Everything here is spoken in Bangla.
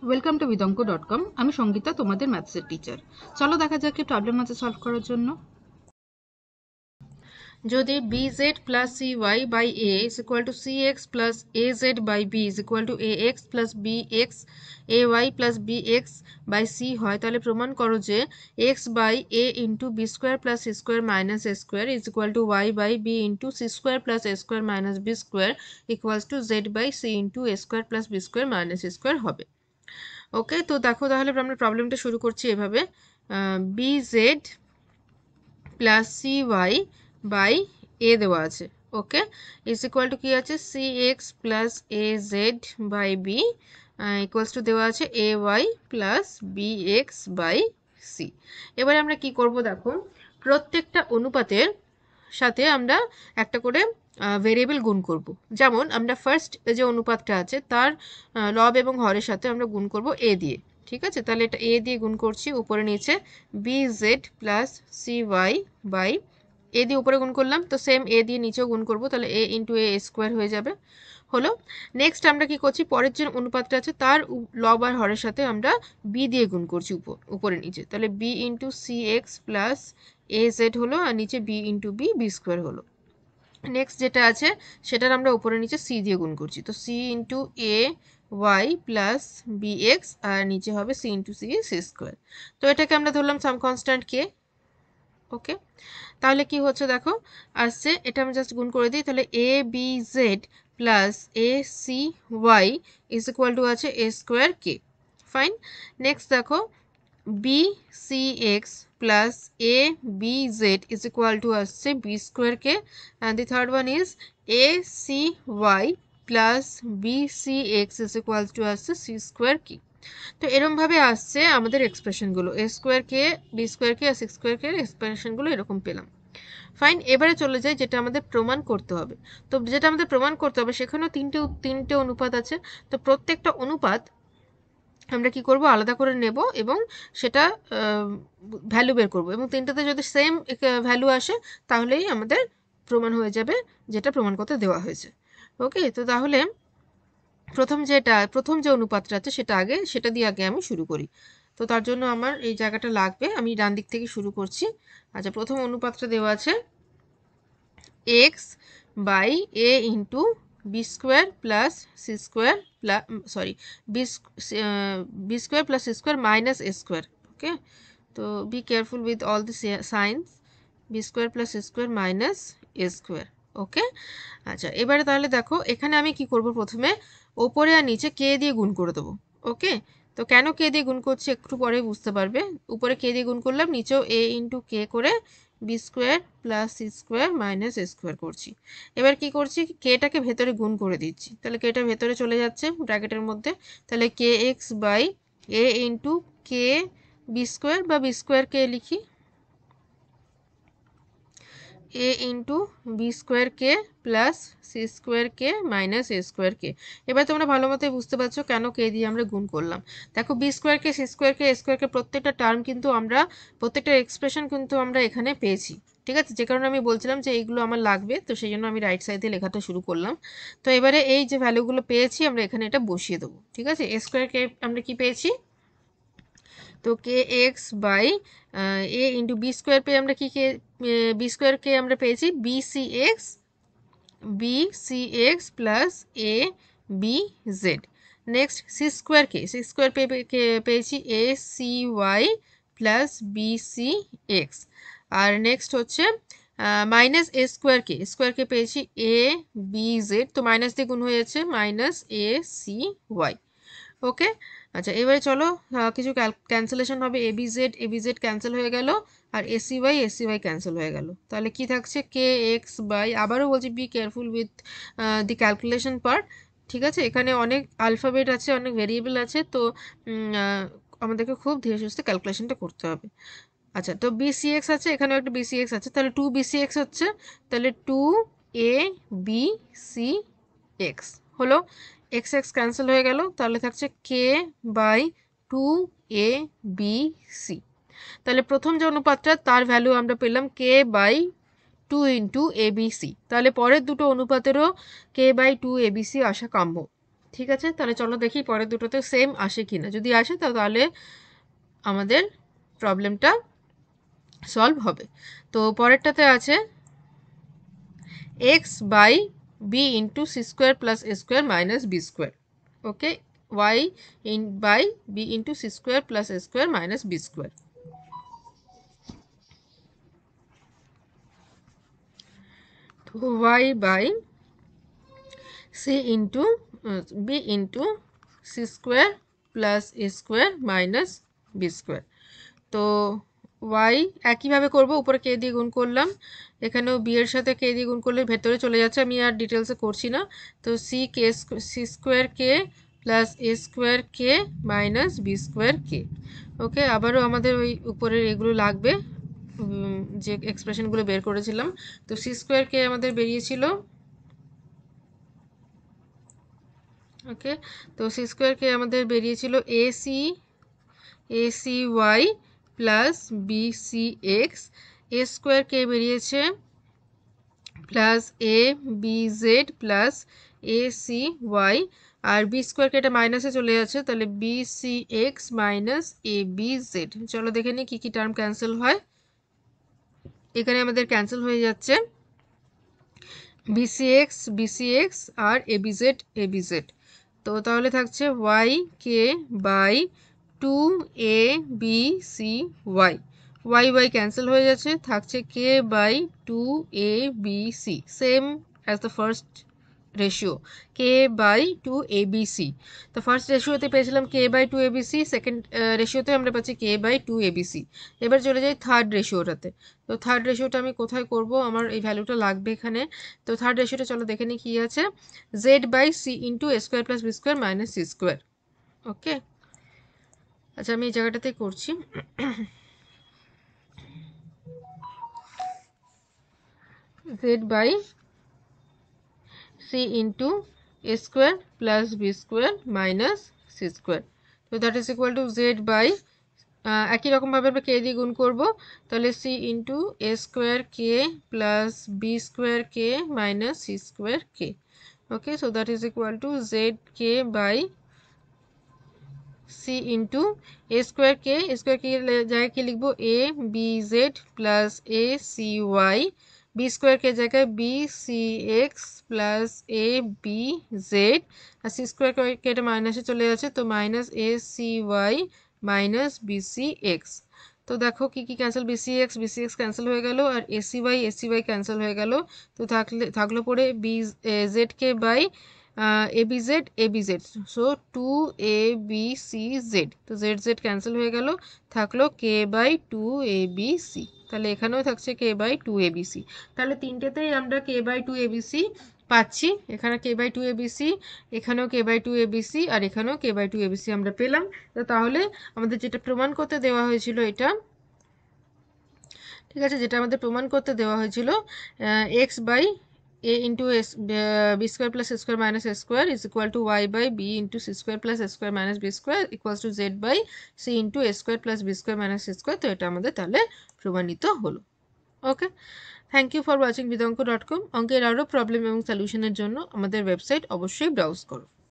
Welcome to vidonko.com। আমি সঙ্গীতা, তোমাদের ম্যাথসের টিচার। চলো দেখা যাক কি প্রবলেম আছে সলভ করার জন্য। যদি bz plus cy by a is equal to cx plus az by b is equal to ax plus bx ay plus bx by c হয়, তাহলে প্রমাণ করো যে x by a into b square plus c square minus a square is equal to y by b into c square plus a square minus b square equals to z by c into a square plus b square minus a square হবে। ওকে, তো দেখো তাহলে আমরা প্রবলেমটা শুরু করছি এভাবে। bz plus cy by a দেওয়া আছে। ওকে, ইজ ইকুয়াল টু কি আছে, cx plus az by b equals to দেওয়া আছে ay plus bx by c। এবারে আমরা কি করব, দেখো প্রত্যেকটা অনুপাতের সাথে আমরা একটা করে ভেরিয়েবল গুণ করব। যেমন আমরা ফার্স্ট যে অনুপাতটা আছে তার লব এবং হরের সাথে আমরা গুণ করব a দিয়ে। ঠিক আছে, তাহলে এটা a দিয়ে গুণ করছি, উপরে নিচে bz plus cy by a দিয়ে উপরে গুণ করলাম, তো সেম a দিয়ে নিচেও গুণ করব, তাহলে a ইন্টু a স্কোয়ার হয়ে যাবে। হলো, নেক্সট আমরা কি করছি, পরের যে অনুপাতটা আছে তার লব আর হরের সাথে আমরা b দিয়ে গুণ করছি উপরে নিচে, তাহলে b into C X plus A Z হলো, আর নিচে b into b B square হলো। নেক্সট যেটা আছে সেটার আমরা উপরে নিচে c দিয়ে গুণ করছি, তো c into A Y plus B x, আর নিচে হবে c ইন্টু সি স্কোয়ার। তো এটাকে আমরা ধরলাম সাম কনস্ট্যান্ট কে। ওকে, তাহলে কি হচ্ছে দেখো আসছে, এটা আমি জাস্ট গুণ করে দিই, তাহলে A B Z plus A C Y is equal to আছে A square K. Fine, next দেখো B C X plus A B Z is equal to আসছে B square K, and the third one is A C Y plus B C X is equal to আসছে সি স্কোয়ার কি। তো এরমভাবে আসছে আমাদের এক্সপ্রেশনগুলো, A square K, B square K আর সিক্স স্কোয়ার কে এক্সপ্রেশনগুলো এরকম পেলাম। ফাইন, এবারে চলে যাই যেটা আমাদের প্রমাণ করতে হবে। তো যেটা আমাদের প্রমাণ করতে হবে সেখানেও তিনটে অনুপাত আছে, তো প্রত্যেকটা অনুপাত আমরা কি করব, আলাদা করে নেব এবং সেটা ভ্যালু বের করব, এবং তিনটাতে যদি সেম ভ্যালু আসে তাহলেই আমাদের প্রমাণ হয়ে যাবে যেটা প্রমাণ করতে দেওয়া হয়েছে। ওকে, তো তাহলে প্রথম যে অনুপাতটা আছে সেটা দিয়ে আগে আমি শুরু করি। তো তার জন্য আমার এই জায়গাটা লাগবে, আমি ডান দিক থেকে শুরু করছি। আচ্ছা, প্রথম অনুপাতটা দেওয়া আছে X by A into B square plus C square plus sorry B square plus C square minus A square. Okay, তো be careful with all the signs, B square plus C square minus A square. Okay, আচ্ছা এবারে তাহলে দেখো এখানে আমি কি করব, প্রথমে ওপরে আর নিচে কে দিয়ে গুণ করে দেবো। ওকে, তো কেন কে দিয়ে গুণ করছি একটু পরে বুঝতে পারবে। উপরে কে দিয়ে গুণ করলাম, নিচেও এ ইন্টু কে করে B square plus C square minus A square করছি। এবার কি করছি, কেটাকে ভেতরে গুণ করে দিচ্ছি, তাহলে কেটা ভেতরে চলে যাচ্ছে ব্র্যাকেটের মধ্যে, তাহলে K X by A into K B square বা বি স্কোয়ার কে লিখি, A into B square K plus C square K minus A square K. এবার তোমরা ভালো মতোই বুঝতে পারছো কেন কে দিয়ে আমরা গুণ করলাম। দেখো বি স্কোয়ার কে, সি স্কোয়ার কে, এ স্কোয়ার কে প্রত্যেকটা টার্ম কিন্তু আমরা, প্রত্যেকটা এক্সপ্রেশন কিন্তু আমরা এখানে পেয়েছি। ঠিক আছে, যে কারণে আমি বলছিলাম যে এইগুলো আমার লাগবে, তো সেই জন্য আমি রাইট সাইডে লেখাটা শুরু করলাম। তো এবারে এই যে ভ্যালুগুলো পেয়েছি আমরা এখানে এটা বসিয়ে দেবো। ঠিক আছে, এ স্কোয়ার কে আমরা কি পেয়েছি, তো K X by A into B square পেয়ে আমরা কি কে, বি স্কোয়ার কে আমরা পেয়েছি B C X plus A B Z. Next C square পেয়েছি A C Y plus B C X. আর নেক্সট হচ্ছে মাইনাস স্কোয়ার কে পেয়েছি এ বি জেড, তো মাইনাস দিয়ে গুণ হয়েছে minus A C Y. Okay, আচ্ছা এবারে চলো কিছু ক্যান্সেলেশন হবে, এ বি জেড ক্যান্সেল হয়ে গেল, আর এ সি ওয়াই ক্যান্সেল হয়ে গেল, তাহলে কি থাকছে কে এক্স বাই, আবারও বলছি B careful with the calculation part. ঠিক আছে, এখানে অনেক আলফাবেট আছে, অনেক ভেরিয়েবল আছে, তো আমাদেরকে খুব ধীরে সুস্থে ক্যালকুলেশনটা করতে হবে। আচ্ছা, তো বিসিএক্স আছে, এখানেও একটা বিসিএক্স আছে, তাহলে টু বিসিএক্স হচ্ছে, তাহলে two A B C X হলো, এক্স এক্স ক্যান্সেল হয়ে গেল, তাহলে থাকছে K by two A B C. তাহলে প্রথম যে অনুপাতটা তার ভ্যালু আমরা পেলাম K by two into A B C, তাহলে পরের দুটো অনুপাতেরও K by two A B C আসা কাম্য। ঠিক আছে, তাহলে চলো দেখি পরের দুটোতে সেম আসে কিনা। যদি আসে তাহলে আমাদের প্রবলেমটা সলভ হবে। তো পরেরটাতে আছে x by B into C square plus A square minus B square. Okay, y by B into C square plus A square minus B square. তো y by C into B into C square plus A square minus B square. তো y একইভাবে করব, উপরে কে দিয়ে গুণ করলাম, এখানেও বি এর সাথে কে দিয়ে গুণ করলে ভেতরে চলে যাচ্ছে, আমি আর ডিটেলসে করছি না। তো C square K plus A square K minus B square K. ওকে, আবারও আমাদের ওই উপরের এগুলো লাগবে, যে এক্সপ্রেশনগুলো বের করেছিলাম। তো সি স্কোয়ার কে আমাদের বেরিয়েছিল, ওকে, তো সি স্কোয়ার কে আমাদের বেরিয়েছিল AC Y plus BC X, A square K বেরিয়েছে plus A B Z plus A C Y, আর বি স্কোয়ারকে এটা মাইনাসে চলে যাচ্ছে, তাহলে B C X minus A B Z. চলো দেখে নিই কী কী টার্ম ক্যান্সেল হয়। এখানে আমাদের ক্যান্সেল হয়ে যাচ্ছে বিসিএক্স আর এবিজেড। তো তাহলে থাকছে Y K by two A B C Y, Y cancel হয়ে যাচ্ছে, থাকছে K by two A B C, same as the first ratio, K by two A B C. তো ফার্স্ট রেশিওতে পেয়েছিলাম K by two A B C, second রেশিওতে আমরা পাচ্ছি K by two A B C. এবার চলে যাই থার্ড রেশিওটাতে। তো থার্ড রেশিওটা আমি কোথায় করব, আমার এই ভ্যালুটা লাগবে এখানে। তো থার্ড রেশিওটা চলো দেখে নিই কী আছে, Z by C into A square plus B square minus C square. Okay, আচ্ছা আমি এই জায়গাটাতে করছি। Z by C into A square plus B square minus C square. তো that is equal to Z by, একই রকমভাবে আমরা কে দিয়ে গুণ করবো, তাহলে C into A square K plus B square K minus C square K. Okay, so that is equal to Z K by C into A square K জায়গায় কি লিখবো, A B Z plus A C Y, B square K জায়গায় B C X plus A B Z, আর সি স্কোয়ার কে এটা মাইনাসে চলে যাচ্ছে, তো minus A C Y minus B C X. তো দেখো কি কি ক্যান্সেল, বিসিএক্স ক্যান্সেল হয়ে গেল, আর এসি ওয়াই ক্যান্সেল হয়ে গেল। তো থাকলো পরে B Z K by ABZ, so two A B C Z, তো জেড ক্যান্সেল হয়ে গেল, থাকলো K by two A B C. তাহলে এখানেও থাকছে K by two A B C. তাহলে তিনটেতেই আমরা K by two A B C পাচ্ছি, এখানে K by two A B C, এখানেও K by two A B C, আর এখানেও K by two A B C আমরা পেলাম। তো তাহলে আমাদের যেটা প্রমাণ করতে দেওয়া হয়েছিল এটা, ঠিক আছে, যেটা আমাদের প্রমাণ করতে দেওয়া হয়েছিল X by a into b square plus a square minus a square is equal to y by b into c square plus a square minus b square equals to z by c into a square plus b square minus c square। তো এটা আমাদের তাহলে প্রমাণিত হলো। Okay, thank you for watching bidanko.com। অঙ্কের আরও প্রবলেম এবং সলিউশনের জন্য আমাদের ওয়েবসাইট অবশ্যই ব্রাউজ করো।